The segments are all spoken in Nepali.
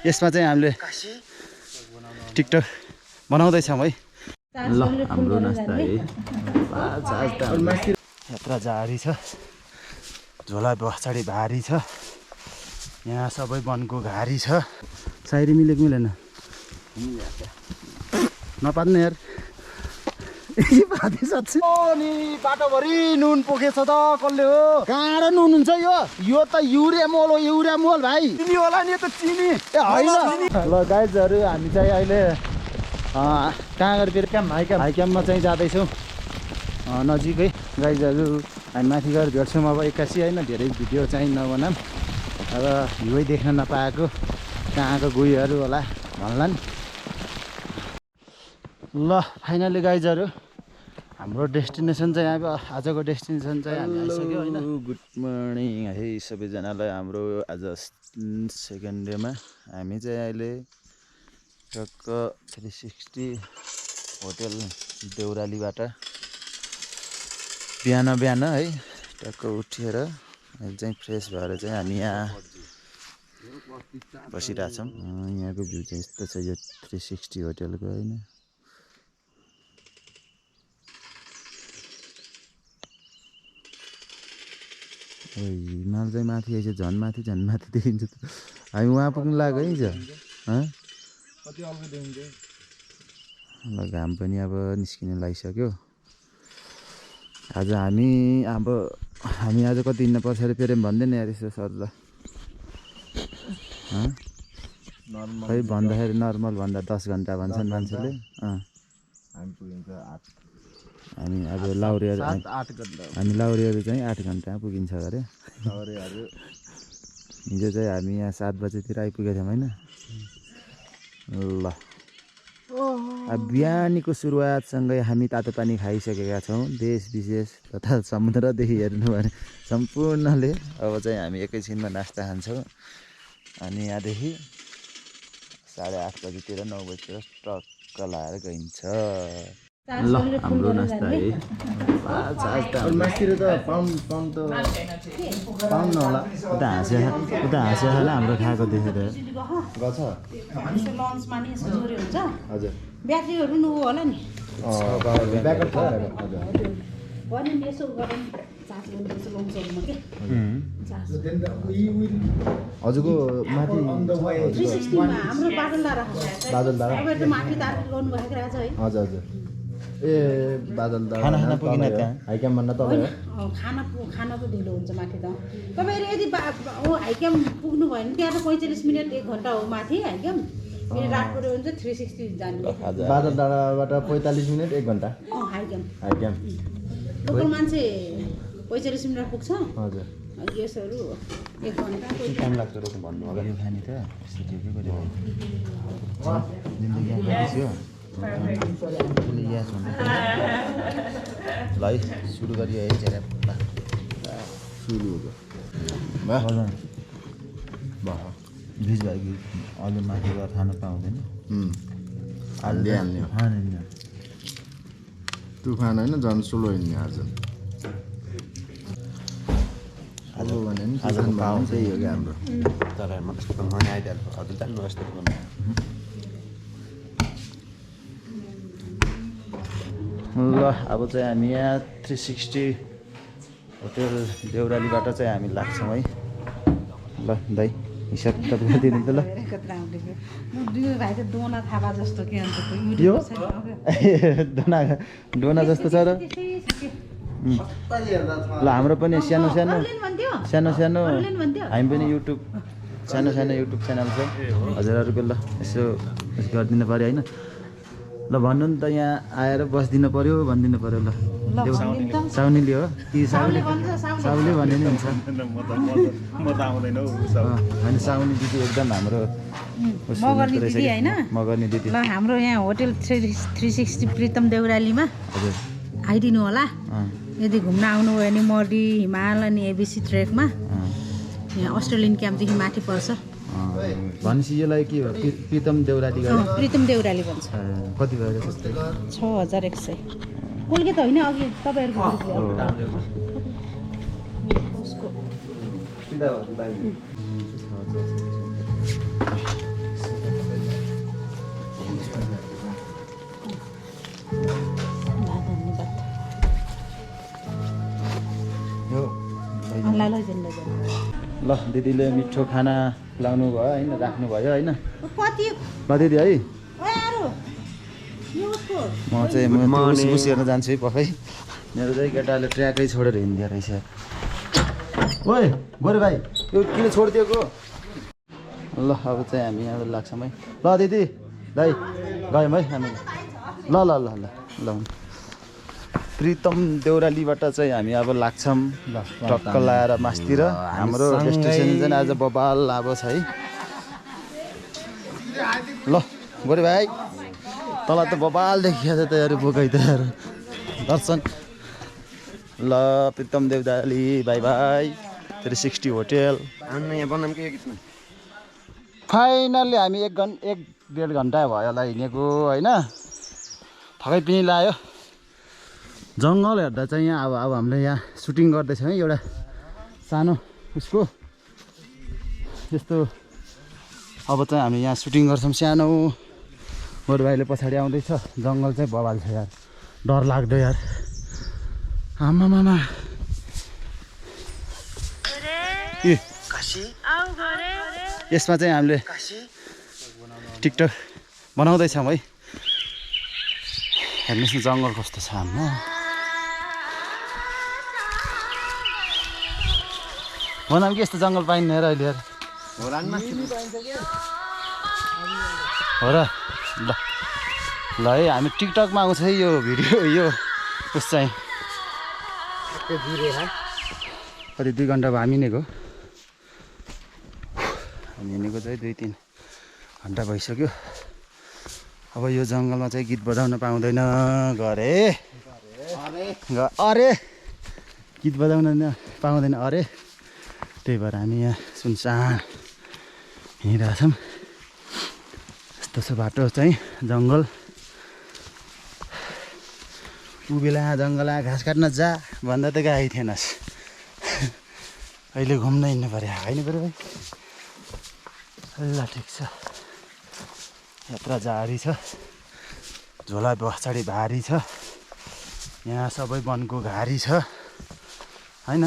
यसमा चाहिँ हामीले टिकटक बनाउँदैछौँ है। ल हाम्रो नास्ता है यात्रा जारी छ। झोला पछाडि भारी छ। यहाँ सबै वनको घारी छ। सायरी मिलेको मिलेन नपार्ने यार नि बाटोभरि नुन पोखेछ त कसले हो कहाँ नुन हुन्छ यो त युरिया मोल हो युरिया मोल भाइ चिनी होला नि त चिनी ए होइन ल गाइजहरू हामी चाहिँ अहिले कहाँ गएर फेरि हाई क्याम्पमा चाहिँ जाँदैछौँ नजिकै गाइजहरू हामी माथि गएर भेट्छौँ अब 81 होइन धेरै भिडियो चाहिँ नबनाऊँ अब हिउँ देख्न नपाएको कहाँको गुईहरू होला भन्लान्। ल फाइनली गाइजहरू हाम्रो डेस्टिनेसन चाहिँ अब आजको डेस्टिनेसन चाहिँ हामी आइसक्यो होइन। गुड मर्निङ है सबैजनालाई। हाम्रो आज सेकेन्ड डेमा हामी चाहिँ अहिले टक्क 360 होटेल देउरालीबाट बिहान है टक्क उठेर अहिले चाहिँ फ्रेस भएर चाहिँ हामी यहाँ बसिरहेछौँ। यहाँको भ्यू चाहिँ यस्तो छ यो 360 होटेलको होइन। हिमाल चाहिँ माथि आइछ झन् माथि देखिन्छ। हामी उहाँ पुग्नु लाग्यो है ल घाम पनि अब निस्किन लागिसक्यो। आज हामी आज कति हिँड्न पर्छ अरे फेरि भन्दैन यार यसो सर ल खै भन्दाखेरि नर्मल भन्दा 10 घन्टा भन्छन् मान्छेले। हामी अब लाउरेहरू 8 घन्टा हामी लाउरेहरू चाहिँ 8 घन्टामा पुगिन्छ अरे। हिजो चाहिँ हामी यहाँ 7 बजेतिर आइपुगेको थियौँ होइन। ल अब बिहानीको सुरुवातसँगै हामी तातो पानी खाइसकेका छौँ। देश विदेश तथा समुद्रदेखि हेर्नु भने सम्पूर्णले अब चाहिँ हामी एकैछिनमा नास्ता खान्छौँ। अनि यहाँदेखि 8:30 बजीतिर 9 बजीतिर टक्क लाएर गइन्छ। ल हाम्रो नास्ता है माथितिर त पाउन्ड होला उता हाँस्यो होला हाम्रो खाएको देखेर गछ लन्चमा नि यसो जोरी हुन्छ। हजुर ब्याट्रीहरू नु होला नि ब्याकअप छ भने यसो गरौँ चार्ज गर्नु यसो लन्चहरुमा के हजुरको माथि 360 मा हाम्रो बादलधारा अब त माथि टार्गेट गर्नु भएको रहेछ है। हजुर हजुर ए बादलधारा खाना पुगिन त्यहाँ हाई क्याम्प भन्न तपाईँ खाना पो ढिलो हुन्छ माथि त तपाईहरु यदि हाई क्याम्प पुग्नु भयो भने त्यहाँ त 45 मिनेट 1 घण्टा हो माथि हाई क्याम्प। फेरि रात पर्यो भने चाहिँ 360 जानु बादलधाराबाट 45 मिनेट 1 घण्टा हाई क्याम्प लोकल मान्छे 45 मिनेट पुग्छ। हजुर यसहरू 1 घण्टा टाइम लाग्छ रोक्नु भन्नु होला यो खानी त सिटीकै गरे भयो जिन्दगी आइसक्यो ल है सुरु गरियो है झ्याप्पा सुरु हो भिज भयो अलि माथि गएर खान पाउँदैन हाल्ने तुफान होइन झन् स्लो हिँड्ने आज भने नि आज पाउँ त्यही हो क्या हाम्रो तर म त्यस्तो मनै आइदिहाल्छ हजुर जान्नु यस्तो गर्नु। ल अब चाहिँ हामी यहाँ 360 होटेल देउरालीबाट चाहिँ हामी लाग्छौँ है। ल दाइ हिसाब किताब गरिदिनु त ल यो डोना जस्तो छ र ल हाम्रो पनि सानो हामी पनि युट्युब सानो युट्युब च्यानल छ हजुरहरूको। ल यसो गरिदिनु पऱ्यो होइन। ल भन्नु नि त यहाँ आएर बसिदिनु पऱ्यो भनिदिनु पऱ्यो। ल साउनीले हो कि साउले भन्ने नि हुन्छ होइन। साउनी दिदी एकदम हाम्रो मगर्ने दिदी। ल हाम्रो यहाँ होटेल 360 प्रितम देउरालीमा हजुर आइदिनु होला यदि घुम्न आउनुभयो भने मर्डी हिमाल अनि एबिसी ट्रेकमा यहाँ अस्ट्रेलियन क्याम्पदेखि माथि पर्छ। भनेपछि यसलाई के हो प्रितम देउराली प्रितम देउराली भन्छ। कति भयो त्यस्तै 6100 कोलगे त होइन अघि तपाईँहरूको ल दिदीले मिठो खाना खुवाउनु भयो होइन राख्नुभयो होइन ल दिदी है म चाहिँ उस हेर्न जान्छु है पक्कै मेरो चाहिँ केटाले ट्र्याकै छोडेर हिँड्दो रहेछ ओए गोरे भाइ यो किन छोडिदिएको ल अब चाहिँ हामी यहाँ लाग्छौँ है ल दिदी दाइ गयौँ है हामी ल ल ल ल ल प्रितम देउरालीबाट चाहिँ हामी अब लाग्छौँ टक्क लाएर मासतिर हाम्रो डेस्टिनेसन चाहिँ आज बबाल अब छ है ल गोरे भाइ तल त बबाल देखिएको छ तयारी बोकै तयार दर्शन ल Pritam Deurali by by 360 hotel finally हामी 1.5 घन्टा भयो होला हिँडेको होइन थकै पनि लाग्यो जङ्गल हेर्दा चाहिँ यहाँ अब हामीले यहाँ सुटिङ गर्दैछौँ है एउटा सानो उसको यस्तो अब चाहिँ हामी यहाँ सुटिङ गर्छौँ सानो गोरु भाइले पछाडि आउँदैछ जङ्गल चाहिँ बवाल छ यार डर लाग्दो यार आमामामा यसमा चाहिँ हामीले टिकटक बनाउँदैछौँ है हेर्नुहोस् न जङ्गल कस्तो छ हाम्रो भनौँ कि यस्तो जङ्गल पाइन्न र अहिले हो र ल ल है हामी टिकटकमा आउँछ है यो भिडियो यो उस चाहिँ कति 2 घन्टा भयो हामी हिँडेको हामी हिँडेको चाहिँ 2-3 घन्टा भइसक्यो अब यो जङ्गलमा चाहिँ गीत बजाउन पाउँदैन गरे अरे गीत बजाउन पाउँदैन अरे त्यही भएर हामी यहाँ सुनसान हिँडिरहेछौँ यस्तो छ बाटो चाहिँ जङ्गल उबेला जङ्गल घाँस काट्न जा भन्दा त गएको थिएनस् अहिले घुम्न हिँड्नु पऱ्यो होइन पऱ्यो भाइ ल ठिक छ यात्रा जारी छ झोला पछाडि भारी छ यहाँ सबै वनको घारी छ होइन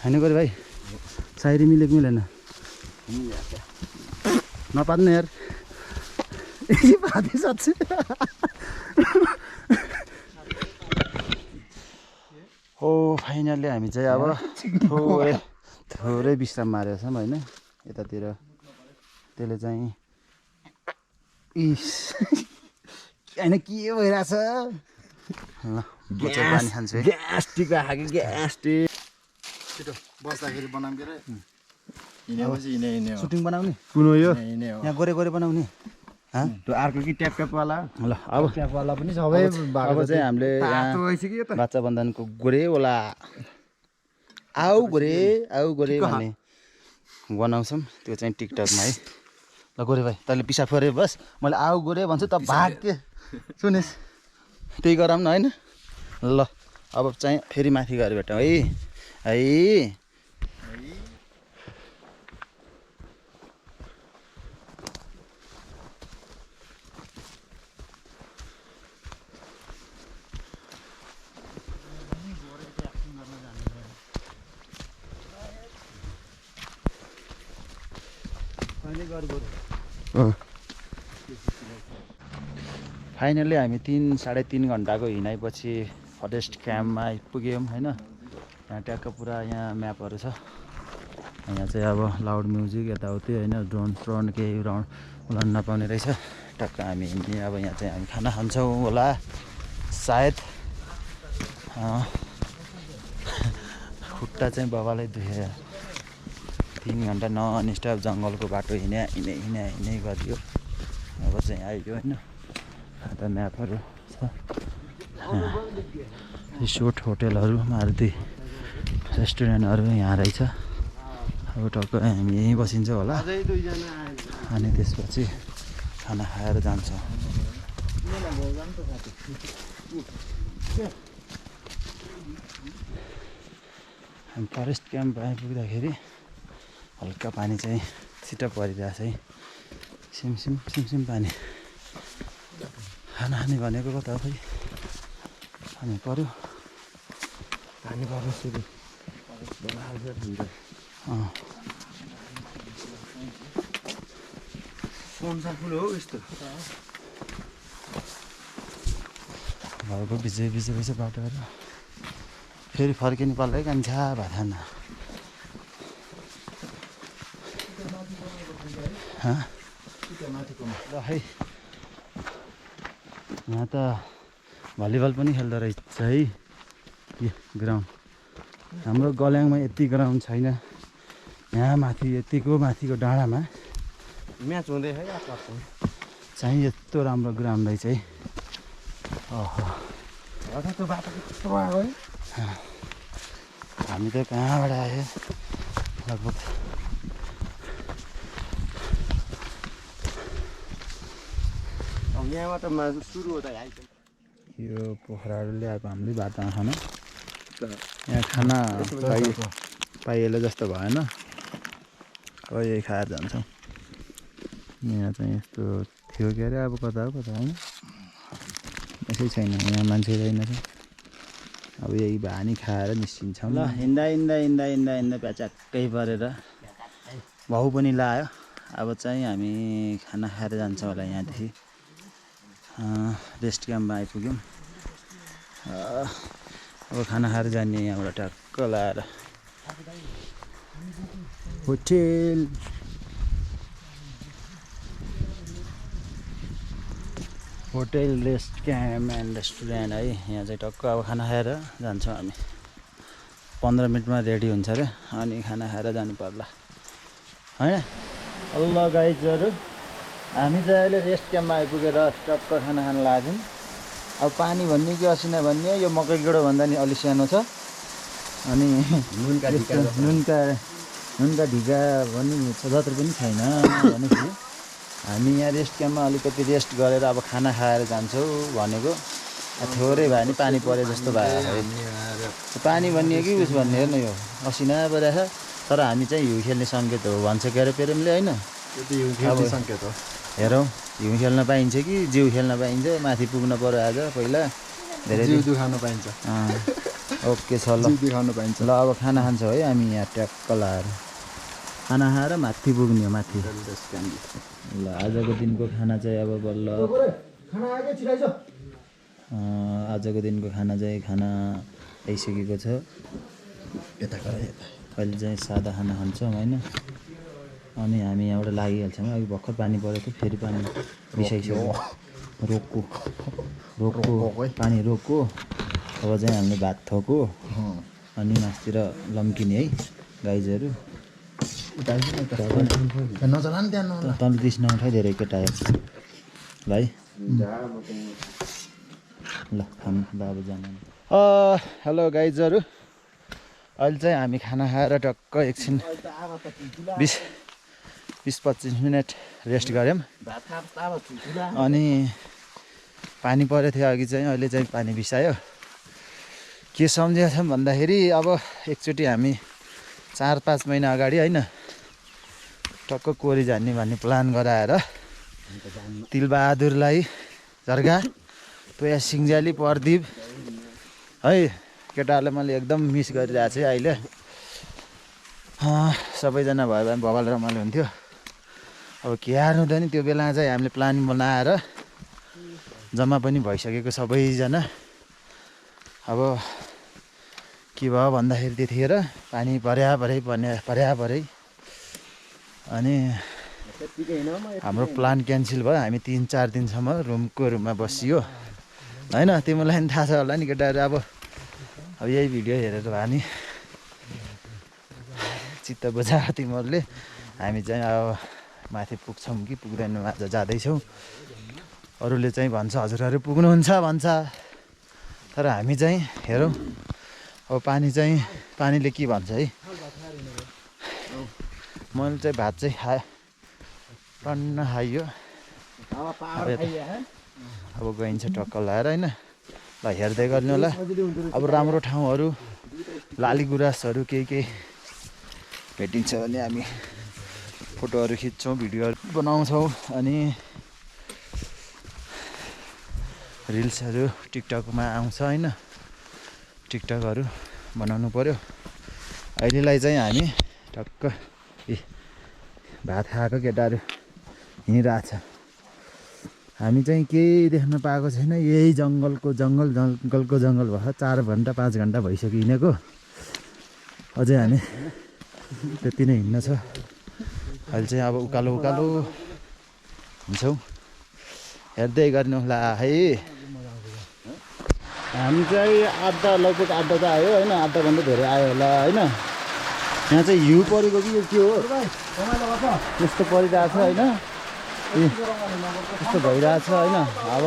होइन गरे भाइ सायरी मिलेको मिलेन नपात्नु यार पाँदै सक्छु हो फाइनल्ली हामी चाहिँ अब थोरै विश्राम मारेको छौँ होइन यतातिर त्यसले चाहिँ इस होइन के भइरहेछ ल पानी खान्छु है ग्यास्ट्रिक राखेको कि ग्यास्ट्रिक छिटो बस्दाखेरि बनाऊँ के सुटिङ बनाउने कुन हो यो यहाँ गोरे बनाउने त्यो अर्को कि ट्यापवाला ल अब ट्यापवाला पनि सबै अब चाहिँ हामीले बाच्चा बन्धनको गोरेवाला आऊ गोरे भन्ने बनाउँछौँ त्यो चाहिँ टिकटकमा है ल गोरे भाइ तैँले पिसाब गरे बस मैले आऊ गोरे भन्छु त भाग के सुनेस् त्यही गरौँ न होइन ल अब चाहिँ फेरि माथि गएर भेटौँ है फाइनली हामी 3-3.5 घन्टाको हिँडाइपछि फरेस्ट क्याम्पमा आइपुग्यौँ होइन यहाँ ट्याक्क पुरा यहाँ म्यापहरू छ यहाँ चाहिँ अब लाउड म्युजिक यताउति होइन ड्रोन केही उडाउन नपाउने रहेछ टक्क हामी हिँड्ने अब यहाँ चाहिँ हामी खाना खान्छौँ होला सायद खुट्टा चाहिँ बाबालाई दुख्यो 3 घन्टा नन स्टप जङ्गलको बाटो हिँडे गरियो अब चाहिँ आइयो होइन त म्यापहरू छ रिसोर्ट होटेलहरू मारुति रेस्टुरेन्टहरू यहाँ रहेछ अब टक्क हामी यहीँ बसिन्छौँ होला अनि त्यसपछि खाना खाएर जान्छौँ हामी फरेस्ट क्याम्प आइपुग्दाखेरि हल्का पानी चाहिँ छिटो परिरहेछ है। सिमसिम पानी। खाना खाने भनेको कता हो खै खानु पर्यो। पानी पर्नु सुरु फुल हो यस्तो घरको बिचै बाटोहरू फेरि फर्किनु पर्ला है कान्छा भाथान। ल है यहाँ त भलिबल पनि खेल्दो रहेछ है यो ग्राउन्ड। हाम्रो गल्याङमा यति ग्राउन्ड छैन। यहाँ माथि यतिको माथिको डाँडामा म्याच हुँदै है चाहिँ यस्तो राम्रो ग्राउन्ड रहेछ है। त्यो बाटो कस्तो आयो है। हामी त कहाँबाट आयो लगभग अब यहाँबाट सुरु हुँदा आइन्छ। यो पोखराहरू ल्याएको हामीले भात खान। यहाँ खाना पाइएला जस्तो भएन। अब यही खाएर जान्छौँ। यहाँ चाहिँ यस्तो थियो के अरे अब कता हो कता होइन यसै छैन। यहाँ मान्छे छैन। अब यही भानी खाएर निस्किन्छौँ। ल हिँड्दा प्याचाक्कै परेर भाउ पनि लायो। अब चाहिँ हामी खाना खाएर जान्छौँ होला। यहाँदेखि रेस्ट क्याम्पमा आइपुग्यौँ। अब खाना खाएर जाने यहाँबाट टक्क लाएर hotel rest camp and restaurant है। यहाँ चाहिँ टक्क अब खाना खाएर जान्छौँ हामी। 15 मिनटमा रेडी हुन्छ अरे अनि खाना खाएर जानु पर्ला होइन। ल गाइजहरू हामी चाहिँ अहिले रेस्ट क्याम्पमा आइपुगेर टक्क खाना खान लाग्यौँ। अब पानी भन्ने कि असिना भन्ने यो मकै गेडो भन्दा नि अलि सानो छ। अनि नुनका ढिका भन्ने जत्रो पनि छैन भनेपछि हामी यहाँ रेस्ट क्याम्पमा अलिकति रेस्ट गरेर अब खाना खाएर जान्छौँ भनेको। थोरै भए नि पानी परे जस्तो भयो है। पानी भन्ने कि उस भन्ने हेर्नु यो असिना परेछ। तर हामी चाहिँ हिउँ खेल्ने सङ्केत हो भन्छ के अरे प्रेमले होइन। सङ्केत हो। हेरौँ हिउँ खेल्न पाइन्छ कि जिउ खेल्न पाइन्छ। माथि पुग्न पर्यो आज पहिला धेरै जिउ दुखाउन पाइन्छ। ओके छ ल दुखाउन पाइन्छ। ल अब खाना खान्छौँ है हामी यहाँ ट्याक्क लाएर। खाना खाएर माथि पुग्ने हो माथि। ल आजको दिनको खाना चाहिँ अब बल्ल आजको दिनको खाना चाहिँ खाना आइसकेको छ। अहिले चाहिँ सादा खाना खान्छौँ होइन। अनि हामी यहाँबाट लागिहाल्छौँ। अघि भर्खर पानी परेको थियो फेरि पानी बिसाइसक्यो। रोक्को पानी रोक्को। अब चाहिँ हामीले भात थोको अनि मासतिर लम्किने है गाइजहरू। तल दिस नउठाइ धेरै केटायो ल है। ल खानु ल अब जानु। हेलो गाइजहरू अहिले चाहिँ हामी खाना खाएर टक्क एकछिन 20-25 मिनट रेस्ट गऱ्यौँ। अनि पानी परेको थियो अघि चाहिँ। अहिले चाहिँ पानी बिसायो। के सम्झेका छौँ भन्दाखेरि अब एकचोटि हामी 4-5 महिना अगाडि होइन टक्क कोरी जाने भन्ने प्लान गराएर तिलबहादुरलाई जर्गा तोया सिङ्जाली प्रदीप है केटाहरूलाई मैले एकदम मिस गरिरहेको छु अहिले। सबैजना भयो भने भवाल रमाइलो हुन्थ्यो। अब के हार्नु त नि त्यो बेला चाहिँ हामीले प्लान बनाएर जम्मा पनि भइसकेको सबैजना। अब के भयो भन्दाखेरि त्यतिखेर पानी पर्या अनि हाम्रो प्लान क्यान्सल भयो। हामी 3-4 दिनसम्म रुममा बसियो होइन। तिमीलाई पनि थाहा छ होला नि केटाहरू। अब यही भिडियो हेरेर भए नि चित्त बुझायो तिमीहरूले। हामी चाहिँ अब माथि पुग्छौँ कि पुग्दैन आज जाँदैछौँ। अरूले चाहिँ भन्छ हजुरहरू पुग्नुहुन्छ भन्छ। तर हामी चाहिँ हेरौँ अब पानीले के भन्छ है। मैले चाहिँ भात चाहिँ खाएँ टन्न खाइयो। अब गइन्छ टक्क लाएर होइन। ल हेर्दै गर्नु होला। अब राम्रो ठाउँहरू लाली गुराँसहरू केही भेटिन्छ भने हामी फोटोहरू खिच्छौँ, भिडियोहरू बनाउँछौँ अनि रिल्सहरू टिकटकमा आउँछ होइन, टिकटकहरू बनाउनु पर्यो। अहिलेलाई चाहिँ हामी टक्क भात खाएको केटाहरू हिँडिरहेछ। हामी चाहिँ केही देख्न पाएको छैन, यही जङ्गल भयो। 4 घन्टा 5 घन्टा भइसक्यो हिँडेको, अझै हामी त्यति नै हिँड्न छ। अहिले चाहिँ अब उकालो हुन्छौँ, हेर्दै गर्नु होला है। हामी चाहिँ लगभग आधा त आयो होइन, आधाभन्दा धेरै आयो होला होइन। यहाँ चाहिँ हिउँ परेको कि यो के हो यस्तो परिरहेछ होइन, यस्तो भइरहेछ होइन। अब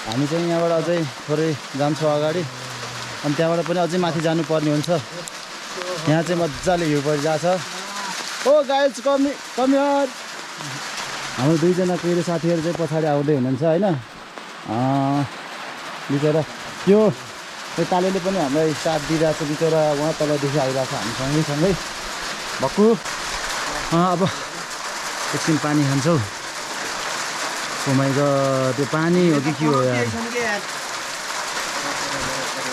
हामी चाहिँ यहाँबाट अझै थोरै जान्छौँ अगाडि, अनि त्यहाँबाट पनि अझै माथि जानुपर्ने हुन्छ। यहाँ चाहिँ मजाले हिउँ परिरहेछ। ओ गाइज कमियर, हाम्रो 2 जना केही साथीहरू चाहिँ पछाडि आउँदै हुनुहुन्छ होइन। बिचरा त्यो तालेले पनि हामीलाई साथ दिइरहेछ, बिचरा उहाँ तलदेखि आइरहेछ हामी सँगै भक्कु। अब एकछिन पानी खान्छौँ। कोमाइको त्यो पानी हो कि के हो यार,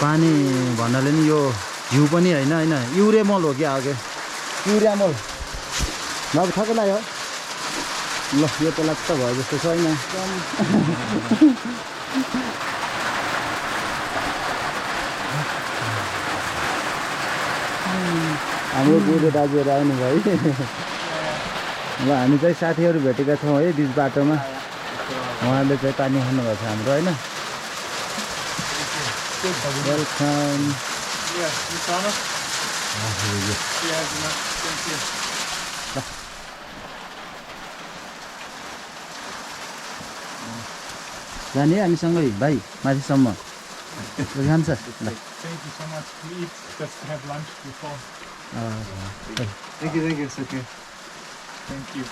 पानी भन्नाले नि यो हिउँ पनि होइन युरियामल हो कि आगे युरियामल अब ठक्कै लाग्यो। ल यो त लाग्छ भयो जस्तो छैन। हाम्रो बुढो दाजुहरू आउनुभयो है। ल हामी चाहिँ साथीहरू भेटेका छौँ है बिच बाटोमा। उहाँले चाहिँ पानी खानुभएको छ हाम्रो होइन। वेलकम। जाने हामीसँगै भाइ माथिसम्म खान्छ ल। Thank you, it's okay. Thank you.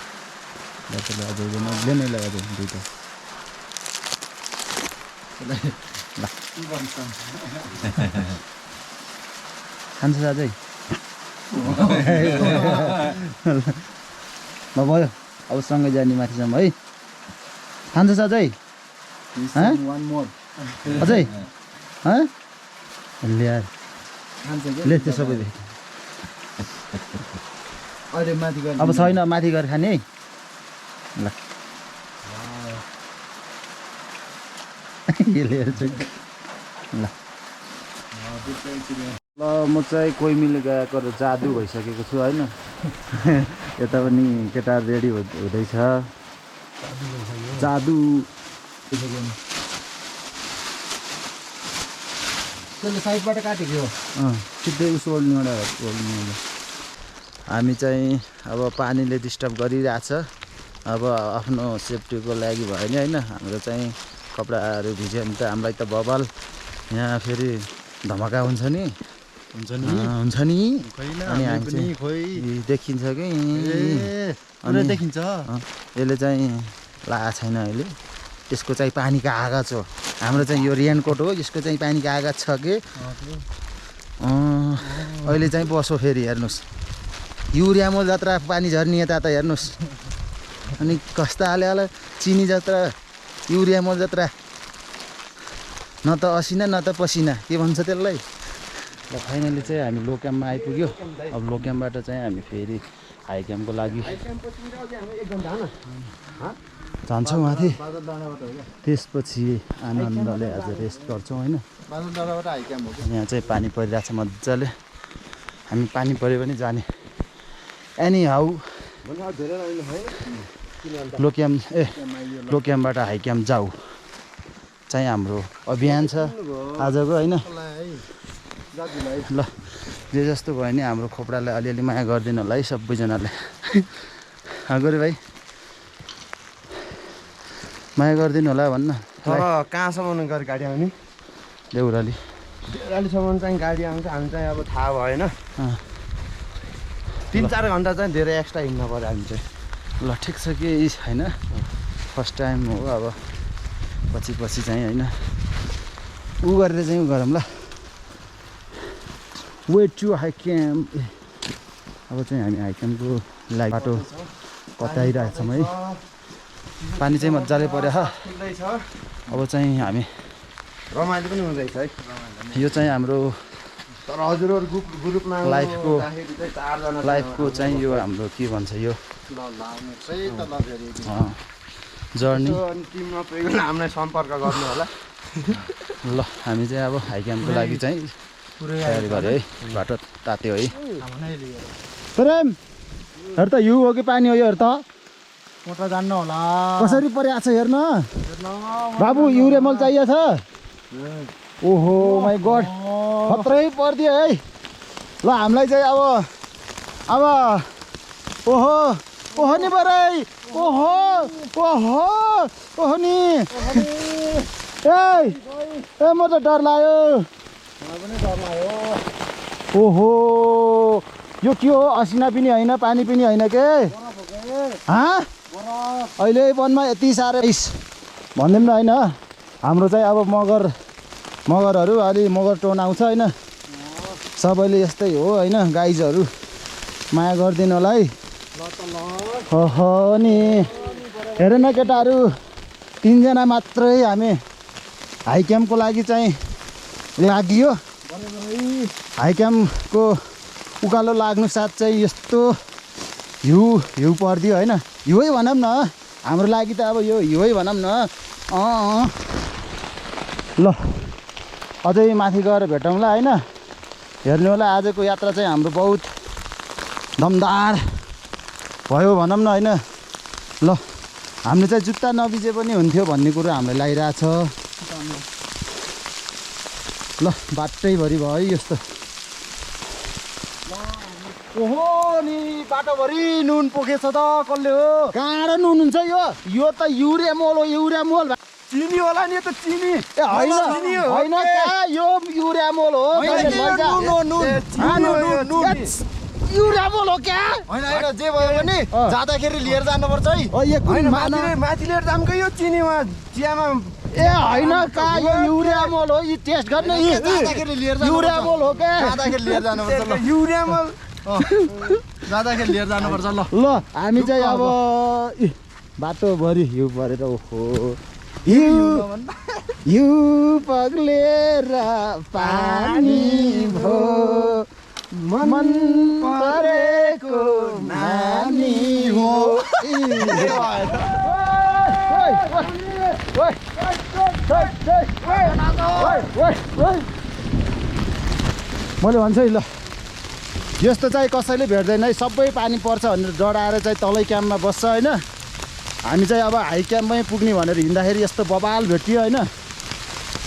Lên là được đi thôi. Ăn sao đây? Mà boy, अब सँगै जाने माथिसम्म है। खान्छ साझै? One more. अझै? ल्याएर ले त्यो सबै दे। अहिले माथि गएर अब छैन, माथि गएर खाने है ल। लिएर चाहिँ ल ल म चाहिँ कोइमीले गएको र जादु भइसकेको छु होइन। यता पनि केटा रेडी हुँदैछ जादु। त्यसले साइडबाट काटेको हो सिधै उसो ओल्नुबाट ओल्नु। हामी चाहिँ अब पानीले डिस्टर्ब गरिरहेछ। अब आफ्नो सेफ्टीको लागि भयो नि होइन। हाम्रो चाहिँ कपडाहरू भिज्यो भने त हामीलाई त बबाल यहाँ फेरि धमाका हुन्छ नि अनि हामी चाहिँ देखिन्छ कि अनि देखिन्छ। यसले चाहिँ लागेको छैन अहिले, यसको चाहिँ पानीको आगो छ। हाम्रो चाहिँ यो रेनकोट हो, यसको चाहिँ पानीको आगो छ कि अहिले चाहिँ बसो फेरि हेर्नुहोस् युरियामल जात्रा पानी झर्ने यता त हेर्नुहोस्। अनि कस्ता हाले चिनी जात्रा युरियामल जात्रा, न त असिना न त पसिना के भन्छ त्यसलाई। र फाइनली चाहिँ हामी लो क्याम्पमा आइपुग्यो। अब लो क्याम्पबाट चाहिँ हामी फेरि हाई क्याम्पको लागि जान्छौँ माथि। त्यसपछि आनन्दले आज रेस्ट गर्छौँ होइन। यहाँ चाहिँ पानी परिरहेछ मजाले। हामी पानी पऱ्यो भने जाने एनी हाउ। लो क्याम्पबाट हाई क्याम्प जाऊ चाहिँ हाम्रो अभियान छ आजको होइन। ल जे जस्तो भयो नि हाम्रो खोपडालाई अलिअलि माया गरिदिनु होला है सबैजनाले। गरे भाइ माया गरिदिनु होला भन्न। कहाँसम्म गएर गाडी आउने? देउरालीसम्म चाहिँ गाडी आउँछ। हामी चाहिँ अब थाहा भएन, 3-4 घन्टा चाहिँ धेरै एक्स्ट्रा हिँड्नु पऱ्यो हामी चाहिँ। ल ठिक छ कि होइन, फर्स्ट टाइम हो। अब पछि चाहिँ होइन उ गरेर चाहिँ उ गरौँ ल। Way to high camp. अब चाहिँ हामी हाई क्याम्पको लागि बाटो बताइरहेको छौँ है। पानी चाहिँ मजाले पऱ्यो ह। अब चाहिँ हामी रमाइलो पनि हुँदैछ है। यो चाहिँ हाम्रो तर हजुरहरु ग्रुपमा लाइफको चाहिँ यो हाम्रो के भन्छ यो जर्नी। टिममा पुगेको हामीलाई सम्पर्क गर्नु होला। ल हामी चाहिँ अब हाई क्याम्पको लागि चाहिँ तयारी गऱ्यो है। बाटो तात्यो है। प्रेम हेर त हिउँ हो कि पानी हो यो हेर त कोटा जान्न होला। कसरी परिरहेको छ हेर्न बाबु। युरिया मल चाहिएको छ। ओहो माई गड खत्रै परिदियो है। ल हामीलाई चाहिँ अब ओहो ओहो नि बराई ओहो ओहो ओहो नि ए म त डर लाग्यो। ओहो यो के हो असिना पनि होइन पानी पनि होइन के अहिले वनमा यति साह्रो भन्दै पनि होइन। हाम्रो चाहिँ अब मगरहरू अलि मगर टोन आउँछ होइन। सबैले यस्तै हो होइन। गाइजहरू माया गरिदिनु होला है। ओहो नि हेर न केटाहरू 3 जना मात्रै हामी हाई क्याम्पको लागि चाहिँ लागियो। हाई क्याम्पको उकालो लाग्नु साथ चाहिँ यस्तो हिउँ परिदियो होइन। हिउँ भनौँ न हाम्रो लागि त अब यो हिउँ भनौँ न। ल अझै माथि गएर भेटौँला होइन। हेर्नु होला आजको यात्रा चाहिँ हाम्रो बहुत दमदार भयो भनौँ न होइन। ल हामीले चाहिँ जुत्ता नबिजे पनि हुन्थ्यो भन्ने कुरो हामीलाई लागिरहेछ। ल बाटैभरि भयो है यस्तो। ओहो नि बाटोभरि नुन पोखेछ त कसले हो। कहाँ नुन हुन्छ यो त युरिया मोल हो। युरिया मोल चिनी होला नि त चिनी होइन यो युरिया मोल हो। युरिया मोल हो क्या होइन होइन जे भयो भने जाँदाखेरि लिएर जानुपर्छ है। माथि लिएर जामको यो चिनीमा चियामा ए होइन कहाँ यो युरिया मोल हो। यो टेस्ट गर्न युरिया मोल हो क्या। जाँदाखेरि लिएर जानुपर्छ। युरिया मोल जाँदाखेरि लिएर जानुपर्छ। ल हामी चाहिँ अब बाटोभरि हिउँ परेर ओहो हिउँ पग्लेर पानी भो मन परेको नानी हो। मैले भन्छु है ल यस्तो चाहिँ कसैले भेट्दैन है। सबै पानी पर्छ भनेर डराएर चाहिँ तलै क्याम्पमा बस्छ होइन। हामी चाहिँ अब हाई क्याम्पमै पुग्ने भनेर हिँड्दाखेरि यस्तो बबाल भेटियो होइन।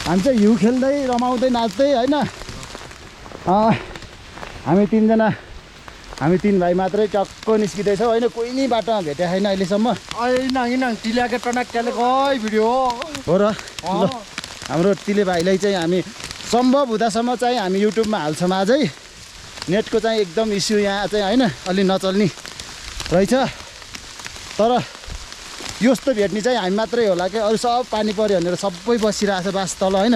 हामी चाहिँ हिउँ खेल्दै रमाउँदै नाच्दै होइन। हामी 3 जना हामी 3 भाइ मात्रै टक्क निस्किँदैछौँ होइन। कोही नि बाटोमा भेटेको छैन अहिलेसम्म। टिलाके टनाकले गयो भिडियो हो र। ल हाम्रो तिले भाइलाई चाहिँ हामी सम्भव हुँदासम्म चाहिँ हामी युट्युबमा हाल्छौँ। आजै नेटको चाहिँ एकदम इस्यु यहाँ चाहिँ होइन अलि नचल्ने रहेछ। तर यस्तो भेट्ने चाहिँ हामी मात्रै होला क्या। अरू सब पानी पऱ्यो भनेर सबै बसिरहेको छ बास तल होइन।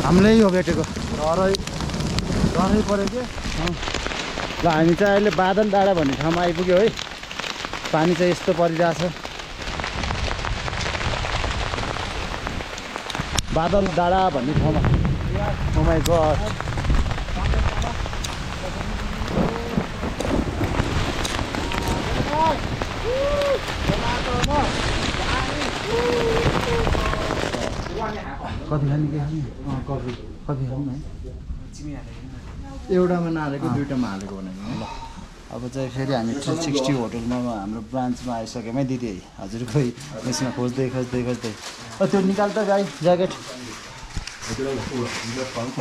हामीले यो भेटेको डरै पऱ्यो कि। ल हामी चाहिँ अहिले बादल डाँडा भन्ने ठाउँमा आइपुग्यो है। पानी चाहिँ यस्तो परिरहेछ। बादल डाँडा भन्ने ठाउँमा ओ माइ गड कति खाने के खाने कफी कति खाने है। एउटामा नहालेको दुईटामा हालेको भनेको। अब चाहिँ फेरि हामी 360 होटलमा हाम्रो ब्रान्चमा आइसक्यौँ है दिदी। हजुर खोइ यसमा खोज्दै त्यो निकाल त गाई ज्याकेट।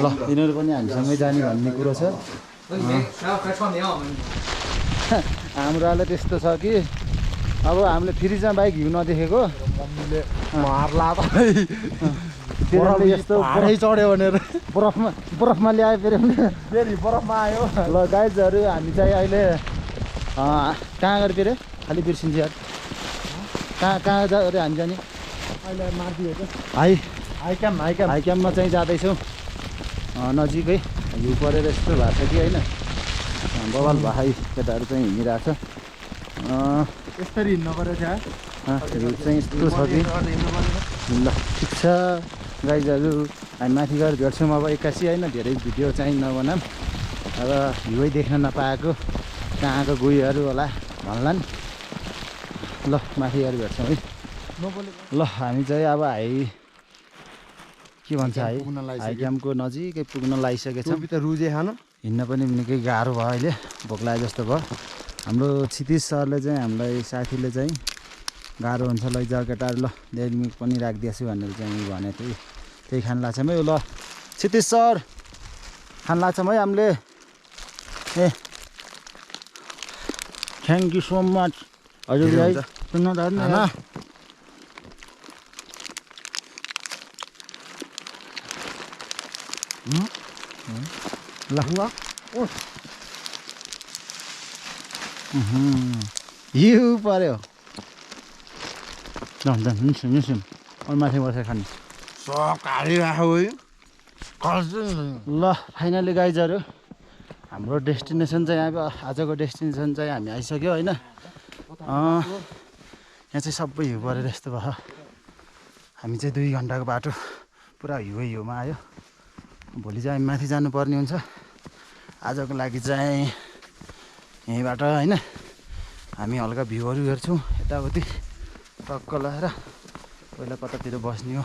ल यिनीहरू पनि हामीसँगै जाने भन्ने कुरो छ। हाम्रो हालत त्यस्तो छ कि अब हामीले फ्रिजमा बाइक हिउँ नदेखेको मम्मीले मार्ला त यस्तो भाडै चढ्यो भनेर बरफमा ल्यायो फेरि बरफमा आयो। ल गाइजहरू हामी चाहिँ अहिले कहाँ गएर फेरि खालि बिर्सिन्छ यार। कहाँ गएर हामी जाने अहिले माथि हाई क्याम्पमा चाहिँ जाँदैछौँ नजिकै हिउँ परेर यस्तो भएको छ कि होइन बवाल भाइ केटाहरू चाहिँ हिँडिरहेको छ यसरी हिँड्नु पर्यो हिउँ चाहिँ यस्तो छ कि ल ठिक छ गाइजहरू हामी माथि गएर भेट्छौँ अब 81 होइन धेरै भिडियो चाहिँ नबनाऊँ अब हिउँ देख्न नपाएको कहाँको गइहरू होला भन्ला नि ल माथि गएर भेट्छौँ है ल हामी चाहिँ अब के भन्छ हाई क्याम्पको नजिकै पुग्न लागिसकेछौँ रुजे खानु हिँड्न पनि निकै गाह्रो भयो अहिले भोक लागे जस्तो भयो हाम्रो क्षितिज सरले चाहिँ हामीलाई साथीले चाहिँ गाह्रो हुन्छ लैजाऊ केटाहरू ल डेरी मिल्क पनि राखिदिएछु भनेर चाहिँ भनेको थिएँ त्यही खान लाग्छौँ है ल क्षितिज सर खान लाग्छौँ है हामीले ए थ्याङ्क यू सो मच हजुर भाइ सुन्न ल हिउँ पर्यो निस्यौँ अरू माथि बसेर खाने ल फाइनली गाइजहरू हाम्रो डेस्टिनेसन चाहिँ अब आजको डेस्टिनेसन चाहिँ हामी आइसक्यो होइन यहाँ चाहिँ सबै हिउँ परेर यस्तो भयो हामी चाहिँ 2 घन्टाको बाटो पुरा हिउँमा आयो भोलि चाहिँ हामी माथि जानुपर्ने हुन्छ आजको लागि चाहिँ यहीँबाट होइन हामी हल्का भ्यूहरू हेर्छौँ यताउति टक्क लगाएर पहिला कतातिर बस्ने हो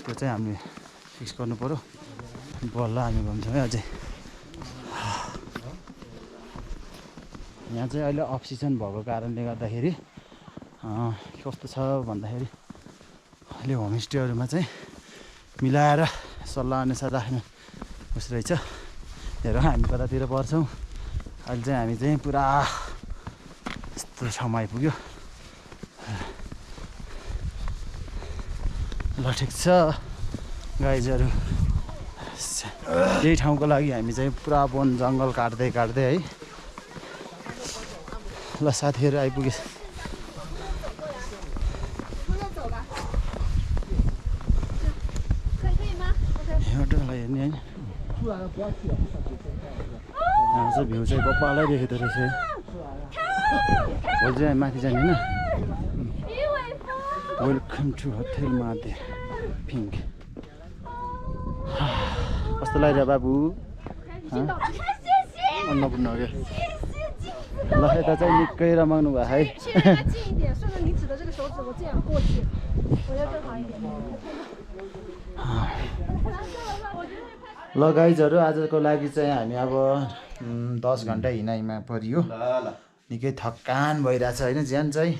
त्यो चाहिँ हामीले फिक्स गर्नु पऱ्यो बल्ल हामी घुम्छौँ है अझै यहाँ चाहिँ अहिले अफ सिजन भएको कारणले गर्दाखेरि कस्तो छ भन्दाखेरि अहिले होमस्टेहरूमा चाहिँ मिलाएर सल्लाह अनुसार राख्नु उस रहेछ हेरौँ हामी कतातिर पर्छौँ अहिले चाहिँ हामी चाहिँ पुरा यस्तो ठाउँमा आइपुग्यो ल ठिक छ गाइजहरू यही ठाउँको लागि हामी चाहिँ पुरा वन जङ्गल काट्दै है ल साथीहरू आइपुगे हेर्ने होइन यहाँ चाहिँ भ्यू चाहिँ कपालै देखेको रहेछ भोलि चाहिँ माथि जाने होइन वेलकम टु होटेल माते पिङ्क कस्तो लाग्यो बाबु अन्नपूर्ण हो क्या ल यता चाहिँ निकै रमाउनु भयो है ल गाइजहरू आजको लागि चाहिँ हामी अब 10 घन्टा हिँडाइमा परियो निकै थकान भइरहेछ होइन ज्यान चाहिँ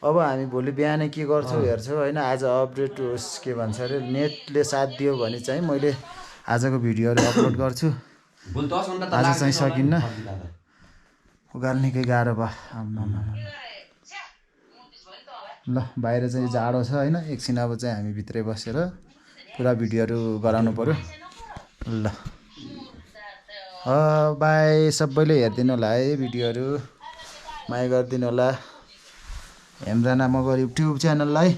अब हामी भोलि बिहानै के गर्छौँ हेर्छौँ होइन आज अपडेट होस् के भन्छ अरे नेटले साथ दियो भने चाहिँ मैले आजको भिडियोहरू अपलोड गर्छु आज चाहिँ सकिन्न उकाल्नु निकै गाह्रो भयो ल बाहिर चाहिँ जाडो छ होइन एकछिन अब चाहिँ हामी भित्रै बसेर पुरा भिडियोहरू गराउनु पऱ्यो ल बाई सबैले हेरिदिनु होला है भिडियोहरू माया गरिदिनु होला हेम्राना मगर युट्युब च्यानललाई